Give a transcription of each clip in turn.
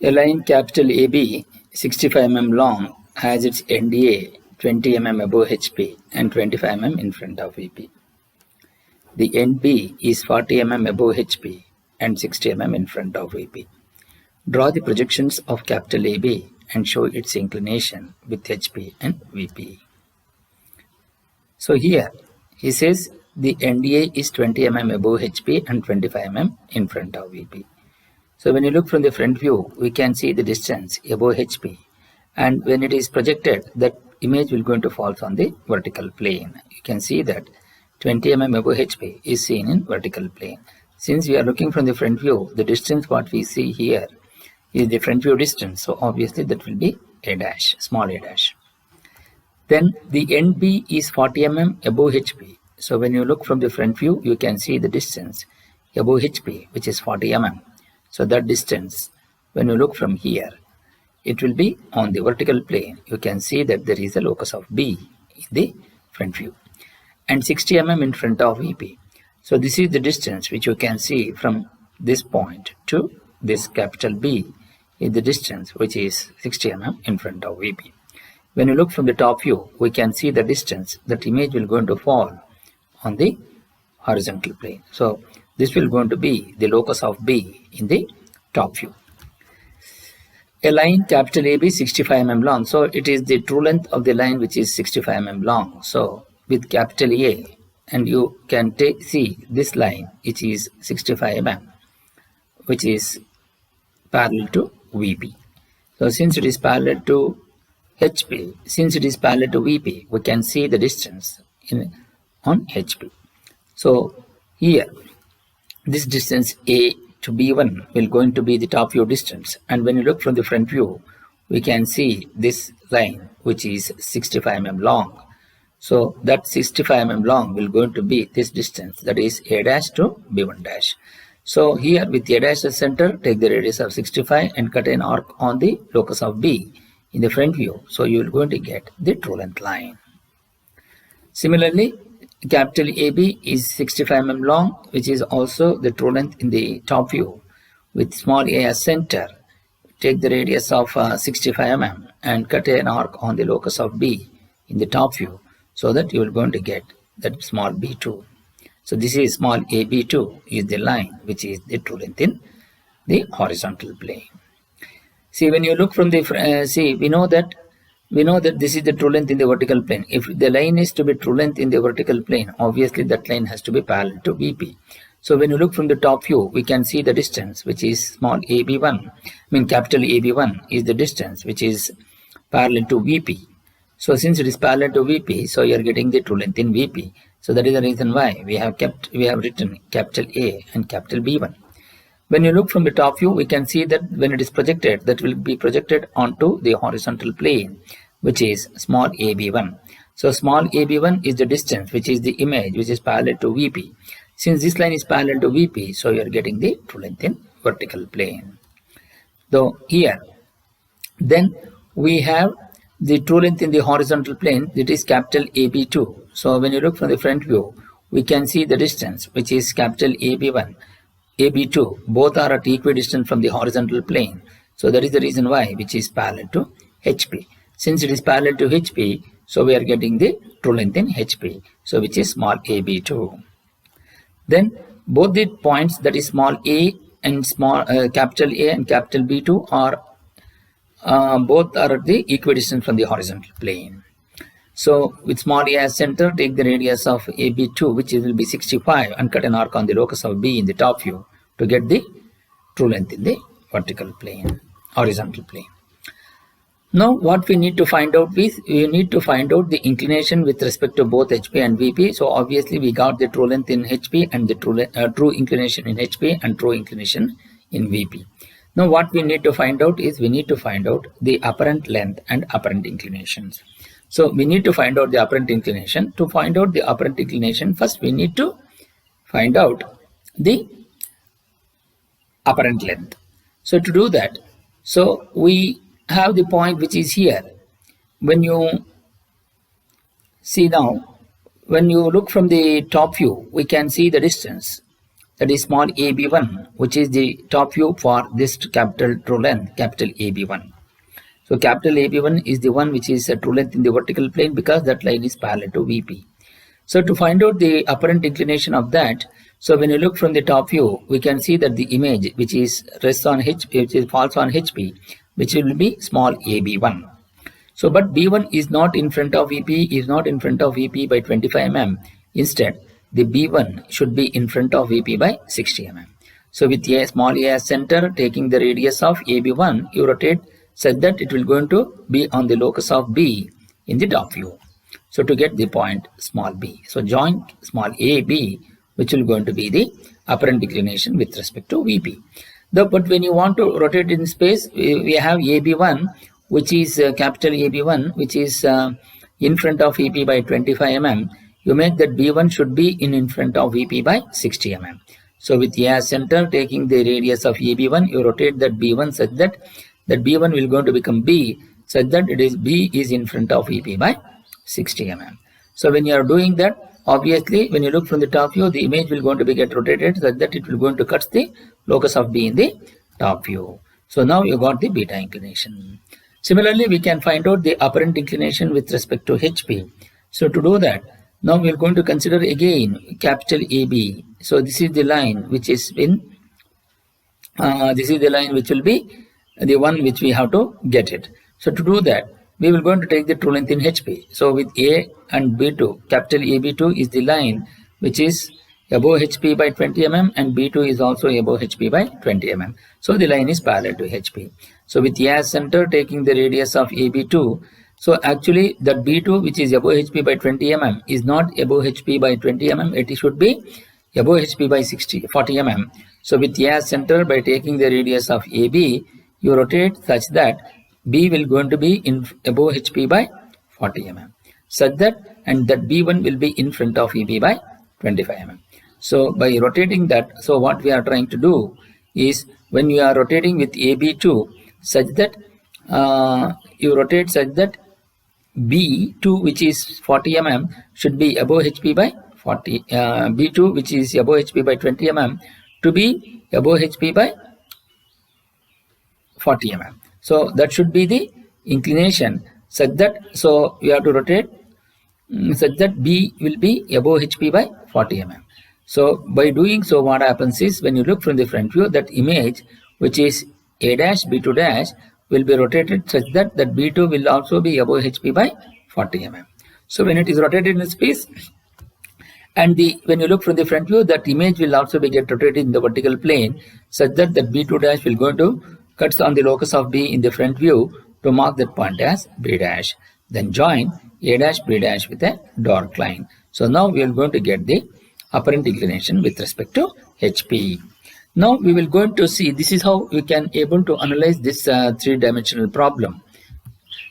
A line capital AB 65 mm long has its NDA 20 mm above HP and 25 mm in front of VP. The NB is 40 mm above HP and 60 mm in front of VP. Draw the projections of capital AB and show its inclination with HP and VP. So here he says the NDA is 20 mm above HP and 25 mm in front of VP. So when you look from the front view, we can see the distance above HP, and when it is projected, that image will going to fall on the vertical plane. You can see that 20 mm above HP is seen in vertical plane. Since we are looking from the front view, the distance what we see here is the front view distance, so obviously that will be a dash, small a dash. Then the NB is 40 mm above HP. So when you look from the front view, you can see the distance above HP, which is 40 mm. So that distance, when you look from here, it will be on the vertical plane. You can see that there is a locus of B in the front view and 60 mm in front of VP. So this is the distance which you can see from this point to this capital B is the distance which is 60 mm in front of VP. When you look from the top view, we can see the distance. That image will going to fall on the horizontal plane. So this will going to be the locus of B in the top view. A line capital AB 65 mm long. So it is the true length of the line which is 65 mm long. So with capital A, and you can see this line which is 65 mm, which is parallel to VP. So since it is parallel to HP, since it is parallel to VP, we can see the distance on HP. So here, this distance A to B1 will going to be the top view distance, and when you look from the front view, we can see this line which is 65 mm long. So that 65 mm long will going to be this distance, that is A dash to B1 dash. So here with A dash as center, take the radius of 65 and cut an arc on the locus of B in the front view. So you are going to get the true length line. Similarly, capital AB is 65 mm long, which is also the true length in the top view. With small a as center, take the radius of 65 mm and cut an arc on the locus of B in the top view, so that you are going to get that small b2. So this is small ab2 is the line which is the true length in the horizontal plane. See, when you look from the we know that this is the true length in the vertical plane. If the line is to be true length in the vertical plane, obviously that line has to be parallel to VP. So when you look from the top view, we can see the distance which is small AB1, capital AB1 is the distance which is parallel to VP. So since it is parallel to VP, so you are getting the true length in VP. So that is the reason why we have written capital A and capital B1. When you look from the top view, we can see that when it is projected, that will be projected onto the horizontal plane, which is small ab1. So small ab1 is the distance, which is the image, which is parallel to VP. Since this line is parallel to VP, so you are getting the true length in vertical plane. So here, then we have the true length in the horizontal plane, that is capital AB2. So when you look from the front view, we can see the distance, which is capital AB1. AB2, both are at equidistant from the horizontal plane. So that is the reason why, which is parallel to HP. Since it is parallel to HP, so we are getting the true length in HP, so which is small AB2. Then both the points, that is small a and small capital A and capital B2 are both are at the equidistant from the horizontal plane. So with small a as center, take the radius of AB2, which will be 65, and cut an arc on the locus of B in the top view to get the true length in the vertical plane, horizontal plane. Now what we need to find out is, we need to find out the inclination with respect to both HP and VP. So obviously we got the true length in HP and the true inclination in HP and true inclination in VP. Now what we need to find out is, we need to find out the apparent length and apparent inclinations. So we need to find out the apparent inclination. To find out the apparent inclination, first we need to find out the apparent length. So to do that, so we have the point which is here. When you see now, when you look from the top view, we can see the distance that is small AB1, which is the top view for this capital true length, capital AB1. So capital AB1 is the one which is a true length in the vertical plane because that line is parallel to VP. So to find out the apparent inclination of that, so when you look from the top view, we can see that the image which is rests on HP, which is falls on HP, which will be small AB1. So but B1 is not in front of VP, is not in front of VP by 25 mm. Instead, the B1 should be in front of VP by 60 mm. So with a small a as center, taking the radius of AB1, you rotate such that it will going to be on the locus of B in the top view. So to get the point small b. So join small AB, which will going to be the apparent inclination with respect to VP. But when you want to rotate in space, we have AB1, which is capital AB1, which is in front of VP by 25 mm. You make that B1 should be in front of VP by 60 mm. So with A as center, taking the radius of AB1, you rotate that B1 such that B1 will going to become B, such that it is B is in front of VP by 60 mm. So when you are doing that, obviously when you look from the top view, the image will going to be get rotated such that it will going to cut the locus of B in the top view. So now you got the beta inclination. Similarly, we can find out the apparent inclination with respect to HP. So to do that, now we are going to consider again capital AB. So this is the line which is in, this is the line which will be the one which we have to get it. So to do that, we will going to take the true length in HP. So with A and B2, capital AB2 is the line which is above HP by 20 mm and B2 is also above HP by 20 mm. So the line is parallel to HP. So with A as center, taking the radius of AB2, so actually that B2 which is above HP by 20 mm is not above HP by 20 mm, it should be above HP by 40 mm. So with A as center, by taking the radius of AB, you rotate such that B will going to be in above HP by 40 mm. Such that, and that B1 will be in front of EB by 25 mm. So by rotating that, so what we are trying to do is when you are rotating with AB2 such that you rotate such that B2 which is 40 mm should be above HP by 40, B2 which is above HP by 20 mm to be above HP by 40 mm. So that should be the inclination such that, so we have to rotate such that B will be above HP by 40 mm. So by doing so, what happens is when you look from the front view, that image which is A dash B2 dash will be rotated such that B2 will also be above HP by 40 mm. So when it is rotated in space, and when you look from the front view, that image will also be get rotated in the vertical plane such that B2 dash will go to cuts on the locus of B in the front view to mark that point as B dash. Then join A dash B dash with a dark line. So now we are going to get the apparent inclination with respect to HP. Now we will going to see, this is how we can able to analyze this three-dimensional problem.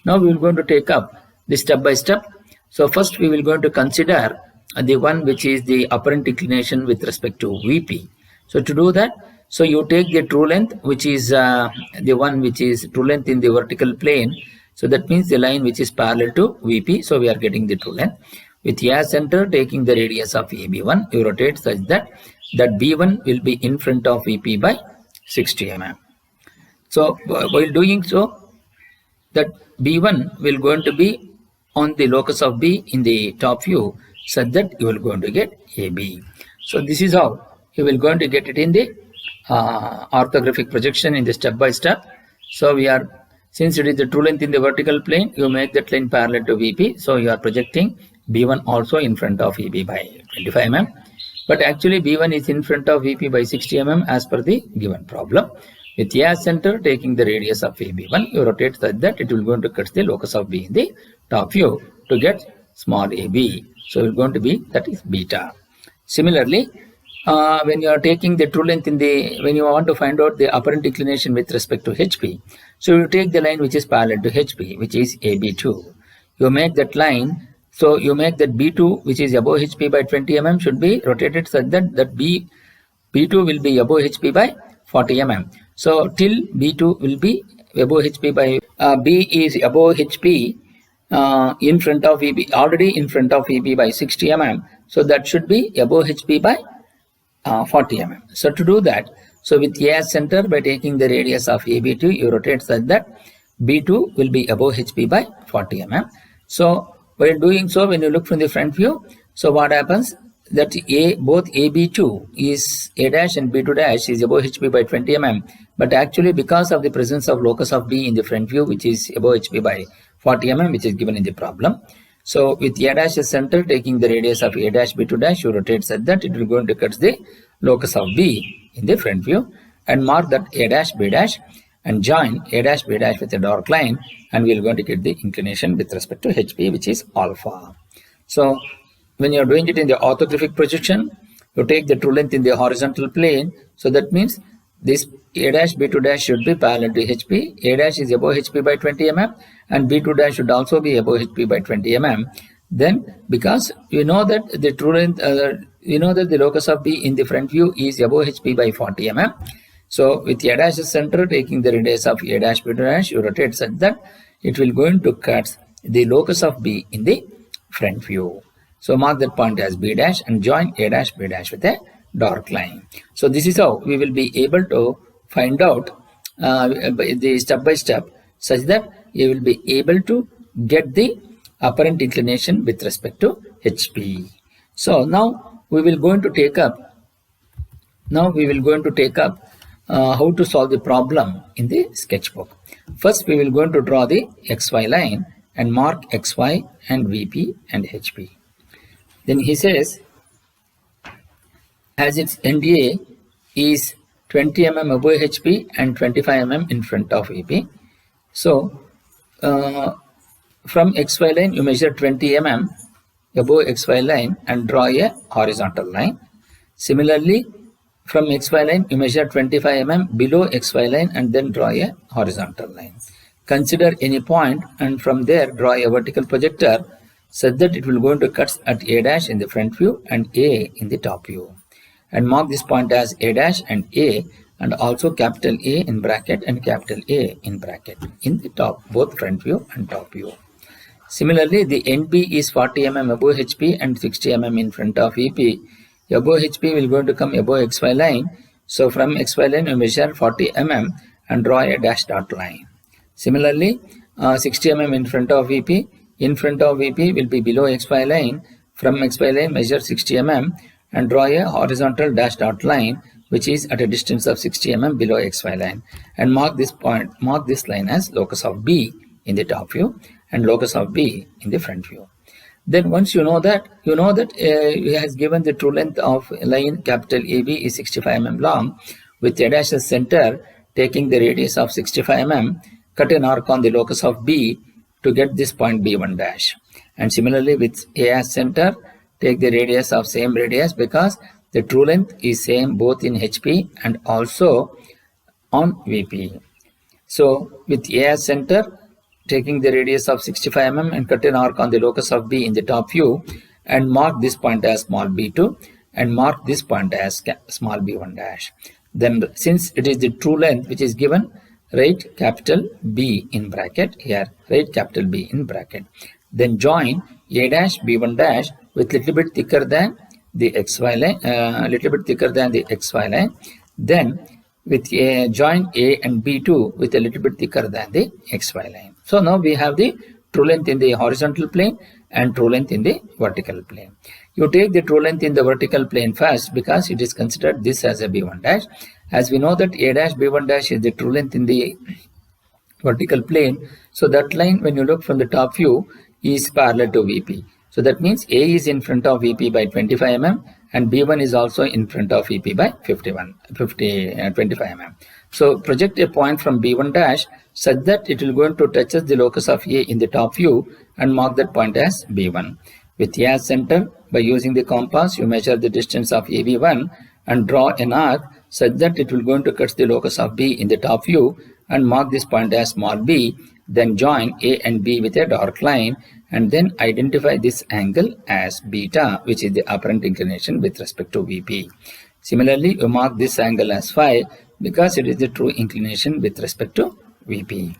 Now we will going to take up this step by step. So first we will going to consider the one which is the apparent inclination with respect to VP. So to do that, so you take the true length which is the one which is true length in the vertical plane. So that means the line which is parallel to VP. So we are getting the true length. With A center, taking the radius of AB1, you rotate such that B1 will be in front of VP by 60 mm. So while doing so, that B1 will going to be on the locus of B in the top view such that you will going to get AB. So this is how you will going to get it in the orthographic projection in the step by step. So we are, since it is the true length in the vertical plane, you make that line parallel to VP. So you are projecting B1 also in front of EB by 25 mm. But actually B1 is in front of VP by 60 mm as per the given problem. With A center, taking the radius of AB1, you rotate such that it will going to cut the locus of B in the top view to get small AB. So it is going to be, that is beta. Similarly, when you are taking the true length in the, when you want to find out the apparent inclination with respect to HP, so you take the line which is parallel to HP, which is AB2. You make that line, so you make that B2 which is above HP by 20 mm should be rotated such that B2 will be above HP by 40 mm. So till B2 will be above HP by, B is above HP in front of EB, already in front of EB by 60 mm. So that should be above HP by 40 mm. So to do that, so with A as center, by taking the radius of AB2, you rotate such that B2 will be above HP by 40 mm. So while doing so, when you look from the front view, so what happens that both AB2 is A dash and B2 dash is above HP by 20 mm, but actually because of the presence of locus of B in the front view, which is above HP by 40 mm, which is given in the problem. So with A dash as center, taking the radius of A dash B2 dash, you rotate such that it will go to cut the locus of B in the front view and mark that A dash B dash and join A dash B dash with a dark line, and we are going to get the inclination with respect to HP, which is alpha. So when you are doing it in the orthographic projection, you take the true length in the horizontal plane. So that means this A dash B2 dash should be parallel to HP. A dash is above HP by 20 mm and B2 dash should also be above HP by 20 mm. Then because you know that the true length, you know that the locus of B in the front view is above HP by 40 mm. So with A dash as center, taking the radius of A dash B2 dash, you rotate such that it will going to cut the locus of B in the front view. So mark that point as B dash and join A dash B dash with a dark line. So this is how we will be able to find out the step by step, such that you will be able to get the apparent inclination with respect to HP. So now we will going to take up how to solve the problem in the sketchbook. First, we will going to draw the XY line and mark XY and VP and HP. Then he says, as its NDA is 20 mm above HP and 25 mm in front of VP. So from XY line, you measure 20 mm above XY line and draw a horizontal line. Similarly, from XY line, you measure 25 mm below XY line and then draw a horizontal line. Consider any point and from there draw a vertical projector such that it will go into cuts at A dash in the front view and A in the top view. And mark this point as A dash and A, and also capital A in bracket and capital A in bracket in the top, both front view and top view. Similarly, the NP is 40 mm above HP and 60 mm in front of VP. Above HP will going to come above XY line. So from XY line, you measure 40 mm and draw a dash dot line. Similarly, 60 mm in front of VP. In front of VP will be below XY line. From XY line, measure 60 mm and draw a horizontal dash dot line, which is at a distance of 60 mm below XY line. And mark this line as locus of B in the top view and locus of B in the front view. Then once you know that he has given the true length of line capital AB is 65 mm long, with A dash as center, taking the radius of 65 mm, cut an arc on the locus of B to get this point B1 dash. And similarly with A as center, take the radius of same radius because the true length is same both in HP and also on VP. So with A as center, taking the radius of 65 mm and cut an arc on the locus of B in the top view and mark this point as small b2 and mark this point as small b1 dash. Then since it is the true length which is given, write capital B in bracket here, write capital B in bracket. Then join A dash B1 dash with little bit thicker than the XY line, Then with join A and B2 with a little bit thicker than the XY line. So now we have the true length in the horizontal plane and true length in the vertical plane. You take the true length in the vertical plane first because it is considered this as a B1 dash. As we know that A dash B1 dash is the true length in the vertical plane. So that line, when you look from the top view, is parallel to VP. So that means A is in front of VP by 25 mm and B1 is also in front of VP by 25 mm. So project a point from B1 dash such that it will go to touch the locus of A in the top view and mark that point as B1. With A as center, by using the compass, you measure the distance of AB1 and draw an arc such that it will go to cut the locus of B in the top view and mark this point as small b. Then join A and B with a dark line and then identify this angle as beta, which is the apparent inclination with respect to VP. Similarly, you mark this angle as phi because it is the true inclination with respect to VP.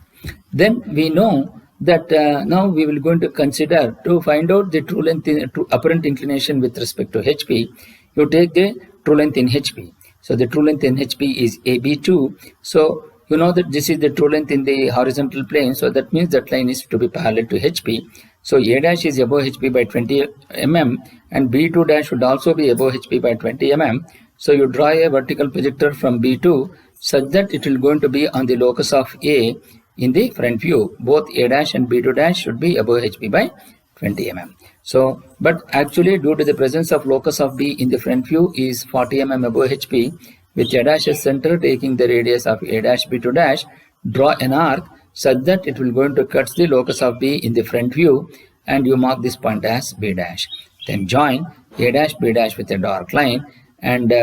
Then we know that now we will going to consider to find out the true length, apparent inclination with respect to HP. You take the true length in HP. So the true length in HP is AB2. So you know that this is the true length in the horizontal plane. So that means that line is to be parallel to HP. So A dash is above HP by 20 mm and B2 dash should also be above HP by 20 mm. So you draw a vertical projector from B2 such that it will going to be on the locus of A in the front view. Both A dash and B2 dash should be above HP by 20 mm. So, but actually due to the presence of locus of B in the front view is 40 mm above HP, with A dash as center taking the radius of A dash B2 dash, draw an arc such that it will going to cut the locus of B in the front view, and you mark this point as B dash. Then join A dash B dash with a dark line, and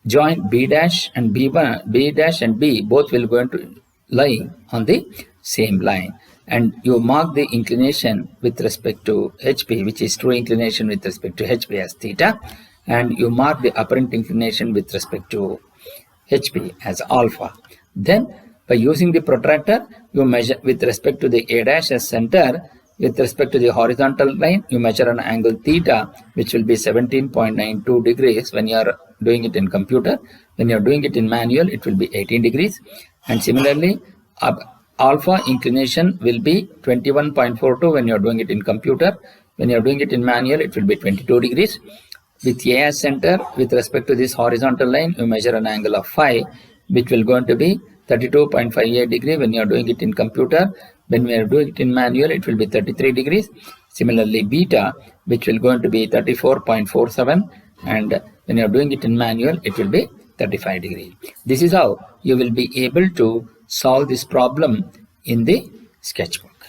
join B dash and B1, B dash and B both will going to lie on the same line, and you mark the inclination with respect to HP, which is true inclination with respect to HP as theta, and you mark the apparent inclination with respect to HP as alpha. Then by using the protractor, you measure with respect to the A dash as center. With respect to the horizontal line, you measure an angle theta, which will be 17.92 degrees when you are doing it in computer. When you are doing it in manual, it will be 18 degrees. And similarly, alpha inclination will be 21.42 when you are doing it in computer. When you are doing it in manual, it will be 22 degrees. With A as center, with respect to this horizontal line, you measure an angle of phi, which will going to be 32.58 degree when you are doing it in computer. When we are doing it in manual, it will be 33 degrees. Similarly, beta, which will going to be 34.47, and when you are doing it in manual, it will be 35 degrees. This is how you will be able to solve this problem in the sketchbook.